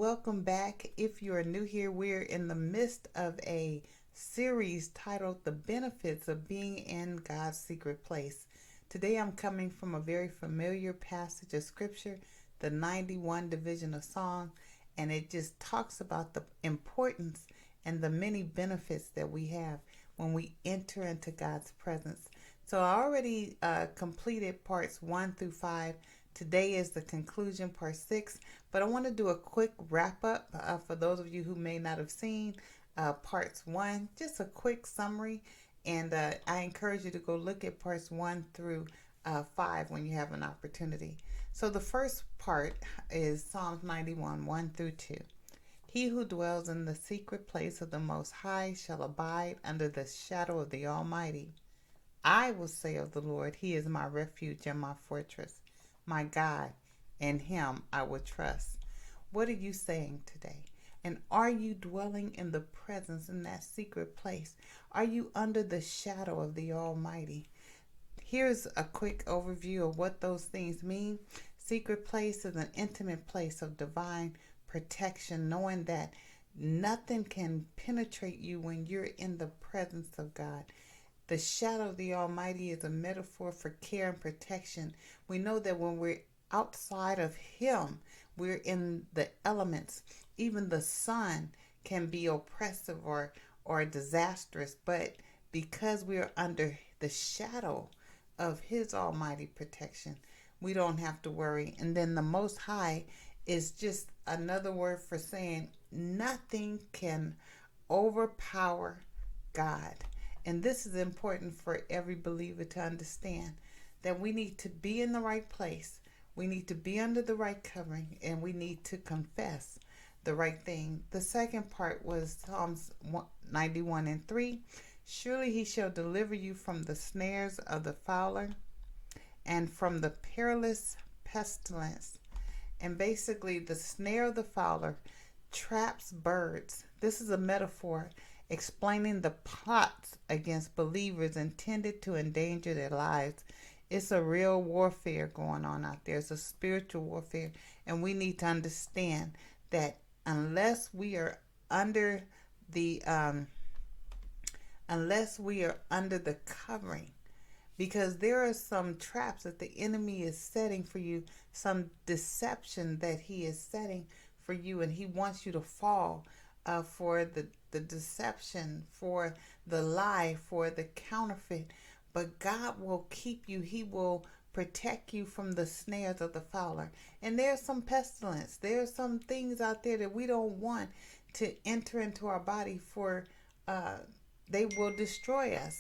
welcome back. If you are new here, we're in the midst of a series titled The Benefits of Being in God's Secret Place. Today I'm coming from a very familiar passage of scripture, the 91 division of Psalm, and it just talks about the importance and the many benefits that we have when we enter into God's presence. So I already completed parts 1 through 5. Today is the conclusion, part 6, but I want to do a quick wrap up for those of you who may not have seen parts 1, just a quick summary. And I encourage you to go look at parts 1 through 5 when you have an opportunity. So the first part is Psalms 91, 1 through 2. He who dwells in the secret place of the Most High shall abide under the shadow of the Almighty. I will say of the Lord, He is my refuge and my fortress, my God, in Him I will trust. What are you saying today? And are you dwelling in the presence in that secret place? Are you under the shadow of the Almighty? Here's a quick overview of what those things mean. Secret place is an intimate place of divine protection, knowing that nothing can penetrate you when you're in the presence of God. The shadow of the Almighty is a metaphor for care and protection. We know that when we're outside of Him, we're in the elements. Even the sun can be oppressive or disastrous, but because we're under the shadow of His almighty protection, we don't have to worry. And then the Most High is just another word for saying nothing can overpower God. And this is important for every believer to understand, that we need to be in the right place. We need to be under the right covering, and we need to confess the right thing. The second part was Psalms 91 and 3. Surely He shall deliver you from the snares of the fowler and from the perilous pestilence. And basically, the snare of the fowler traps birds. This is a metaphor explaining the plots against believers intended to endanger their lives. It's a real warfare going on out there. It's a spiritual warfare, and we need to understand that unless we are under the covering, because there are some traps that the enemy is setting for you, some deception that he is setting for you, and he wants you to fall for the deception, for the lie, for the counterfeit. But God will keep you. He will protect you from the snares of the fowler. And there's some pestilence. There's some things out there that we don't want to enter into our body, for they will destroy us.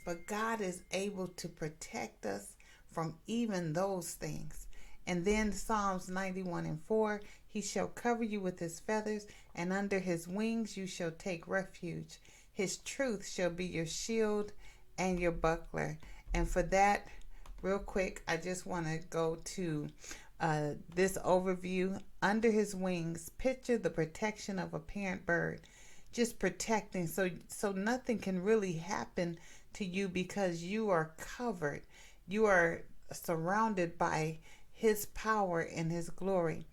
But God is able to protect us from even those things. And then Psalms 91 and 4, He shall cover you with His feathers, and under His wings you shall take refuge. His truth shall be your shield and your buckler. And for that, real quick, I just want to go to this overview. Under His wings, picture the protection of a parent bird, just protecting, so nothing can really happen to you, because you are covered. You are surrounded by His power and His glory.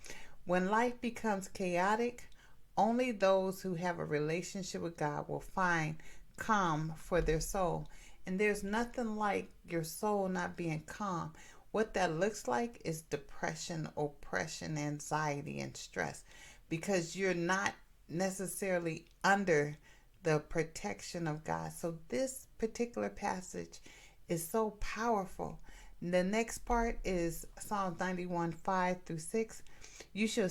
When life becomes chaotic, only those who have a relationship with God will find calm for their soul. And there's nothing like your soul not being calm. What that looks like is depression, oppression, anxiety, and stress, because you're not necessarily under the protection of God. So this particular passage is so powerful. The next part is Psalms 91, 5 through 6. You shall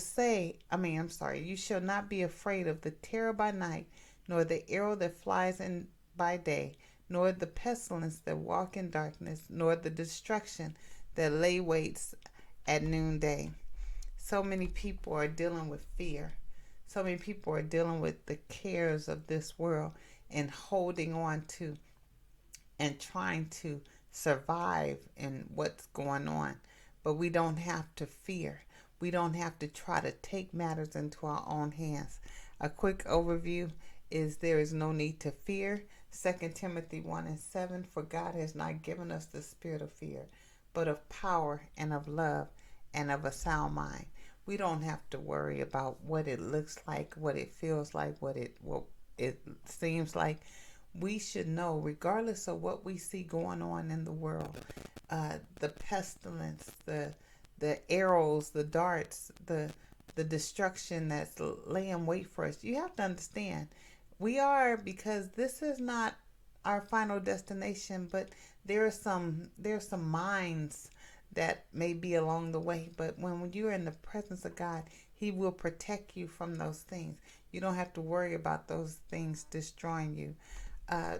not be afraid of the terror by night, nor the arrow that flies in by day, nor the pestilence that walk in darkness, nor the destruction that lay waits at noonday. So many people are dealing with fear. So many people are dealing with the cares of this world and holding on to and trying to survive in what's going on. But we don't have to fear. We don't have to try to take matters into our own hands. A quick overview is there is no need to fear. 2 Timothy 1 and 7, for God has not given us the spirit of fear, but of power and of love and of a sound mind. We don't have to worry about what it looks like, what it feels like, what it seems like. We should know, regardless of what we see going on in the world, the pestilence, the arrows, the darts, the destruction that's laying wait for us. You have to understand, we are, because this is not our final destination, but there's some mines that may be along the way. But when you're in the presence of God, He will protect you from those things. You don't have to worry about those things destroying you. uh,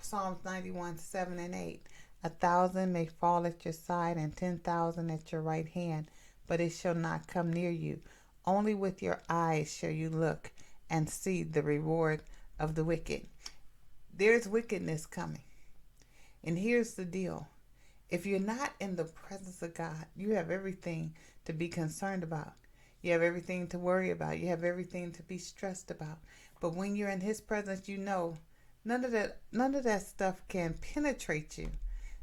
Psalms 91, 7 and 8. 1,000 may fall at your side and 10,000 at your right hand, but it shall not come near you. Only with your eyes shall you look and see the reward of the wicked. There's wickedness coming. And here's the deal. If you're not in the presence of God, you have everything to be concerned about. You have everything to worry about. You have everything to be stressed about. But when you're in His presence, you know none of that stuff can penetrate you.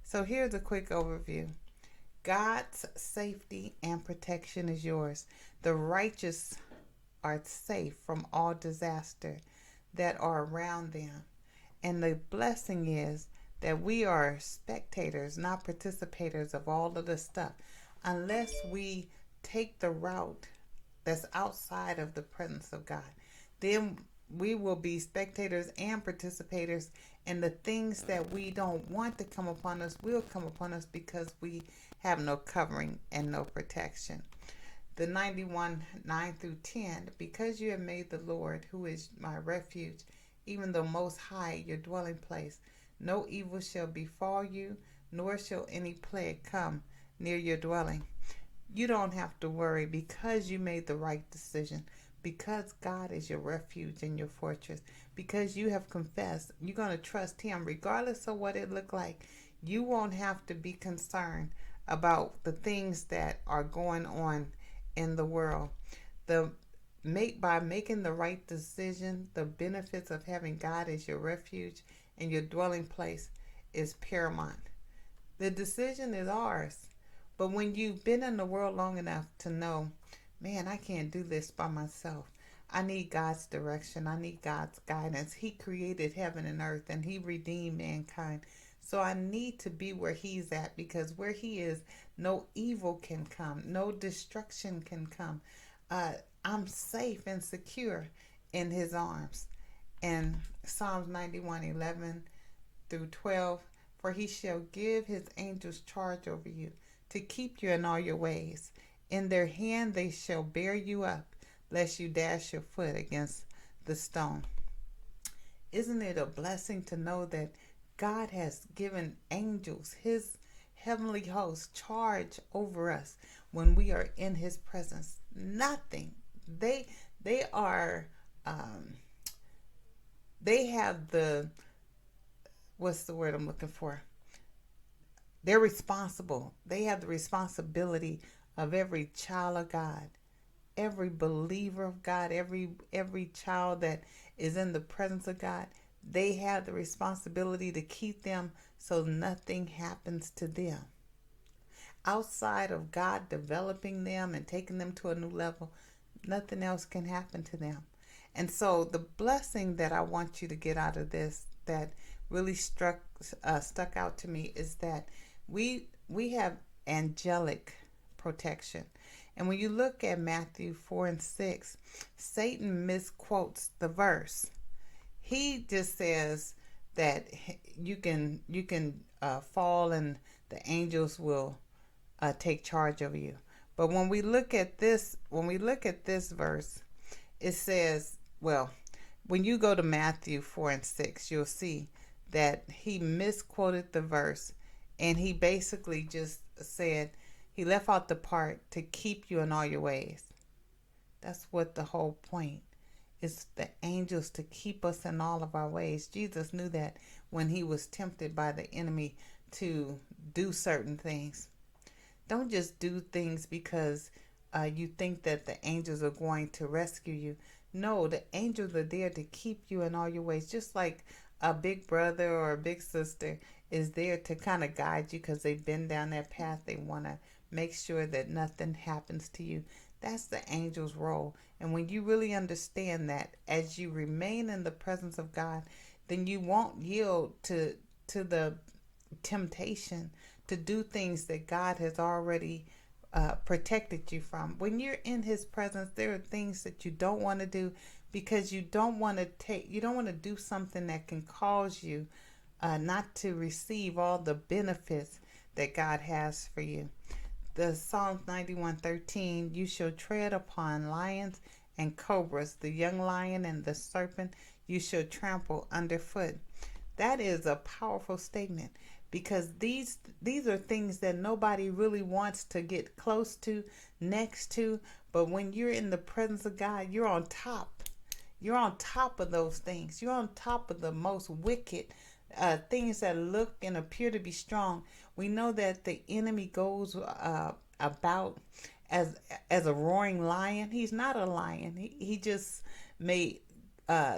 So here's a quick overview. God's safety and protection is yours. The righteous are safe from all disaster that are around them. And the blessing is that we are spectators, not participators of all of the stuff. Unless we take the route that's outside of the presence of God, then we will be spectators and participators, and the things that we don't want to come upon us will come upon us because we have no covering and no protection. The 91, 9 through 10, because you have made the Lord, who is my refuge, even the Most High, your dwelling place, no evil shall befall you, nor shall any plague come near your dwelling. You don't have to worry because you made the right decision, because God is your refuge and your fortress, because you have confessed. You're going to trust Him regardless of what it looked like. You won't have to be concerned about the things that are going on in the world. By making the right decision, the benefits of having God as your refuge and your dwelling place is paramount. The decision is ours. But when you've been in the world long enough to know, man, I can't do this by myself. I need God's direction. I need God's guidance. He created heaven and earth and He redeemed mankind. So I need to be where He's at, because where He is, no evil can come, no destruction can come. I'm safe and secure in His arms. And Psalms 91, 11 through 12, for He shall give His angels charge over you to keep you in all your ways. In their hand they shall bear you up, lest you dash your foot against the stone. Isn't it a blessing to know that God has given angels, His heavenly host, charge over us when we are in His presence? Nothing. They are they have the, what's the word I'm looking for? They're responsible. They have the responsibility of every child of God, every believer of God, every child that is in the presence of God. They have the responsibility to keep them so nothing happens to them. Outside of God developing them and taking them to a new level, nothing else can happen to them. And so the blessing that I want you to get out of this, that really stuck out to me, is that we have angelic protection. And when you look at Matthew 4 and 6, Satan misquotes the verse. He just says that you can fall and the angels will take charge of you. But when we look at this verse, it says, well, when you go to Matthew 4 and 6, you'll see that he misquoted the verse, and he basically just said, he left out the part to keep you in all your ways. That's what the whole point is, the angels to keep us in all of our ways. Jesus knew that when He was tempted by the enemy to do certain things. Don't just do things because you think that the angels are going to rescue you. No, the angels are there to keep you in all your ways, just like a big brother or a big sister is there to kind of guide you because they've been down that path. They want to make sure that nothing happens to you. That's the angel's role. And when you really understand that, as you remain in the presence of God, then you won't yield to the temptation to do things that God has already protected you from. When you're in His presence, there are things that you don't want to do because you don't want to do something that can cause you not to receive all the benefits that God has for you. The Psalms 91:13, you shall tread upon lions and cobras, the young lion and the serpent you shall trample underfoot. That is a powerful statement because these are things that nobody really wants to get close to, next to, but when you're in the presence of God, you're on top. You're on top of those things. You're on top of the most wicked things that look and appear to be strong. We know that the enemy goes about as a roaring lion. He's not a lion. He just may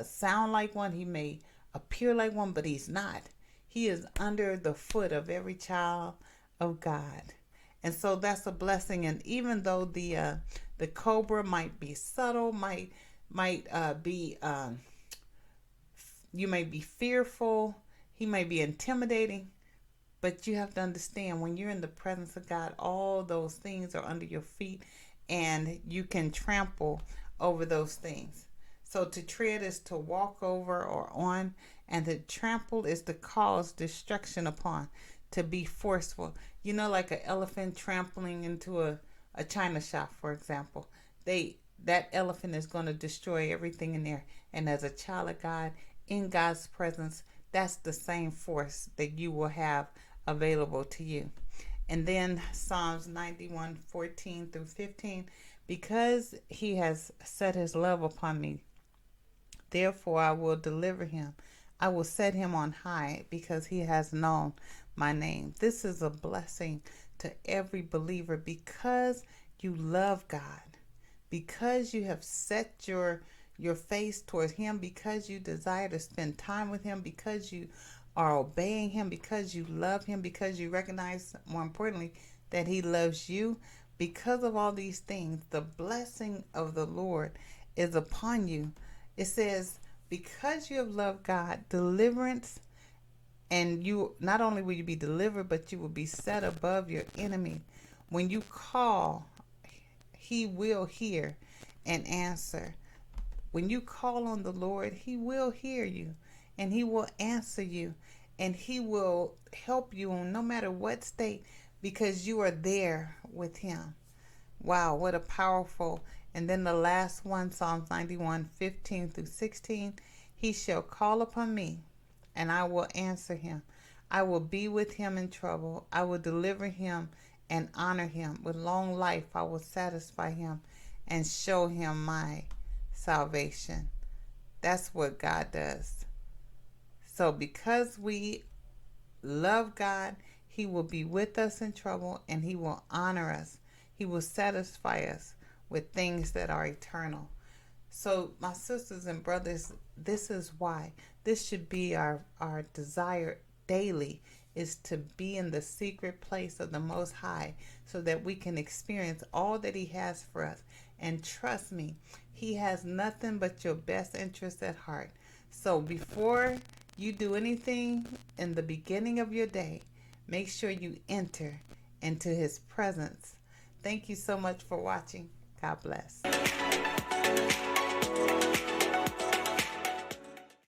sound like one. He may appear like one, but he's not. He is under the foot of every child of God. And so that's a blessing. And even though the cobra might be subtle, might be you may be fearful, he may be intimidating, but you have to understand when you're in the presence of God, all those things are under your feet and you can trample over those things. So to tread is to walk over or on, and to trample is to cause destruction upon, to be forceful. You know, like an elephant trampling into a china shop, for example. That elephant is going to destroy everything in there. And as a child of God, in God's presence, that's the same force that you will have available to you. And then Psalms 91:14 through 15, because He has set His love upon me, therefore I will deliver him. I will set him on high because he has known my name. This is a blessing to every believer because you love God, because you have set your face towards Him, because you desire to spend time with Him, because you are obeying Him, because you love Him, because you recognize, more importantly, that He loves you. Because of all these things, the blessing of the Lord is upon you. It says, because you have loved God, deliverance, and you not only will you be delivered, but you will be set above your enemy. When you call, He will hear and answer. When you call on the Lord, He will hear you and He will answer you and He will help you on no matter what state because you are there with Him. Wow, what a powerful. And then the last one, Psalms 91:15 through 16. He shall call upon me and I will answer him. I will be with him in trouble. I will deliver him and honor him. With long life I will satisfy him and show him my salvation. That's what God does. So because we love God, He will be with us in trouble and He will honor us. He will satisfy us with things that are eternal. So my sisters and brothers, this is why. This should be our desire daily, is to be in the secret place of the Most High so that we can experience all that He has for us. And trust me, He has nothing but your best interest at heart. So before you do anything in the beginning of your day, make sure you enter into His presence. Thank you so much for watching. God bless.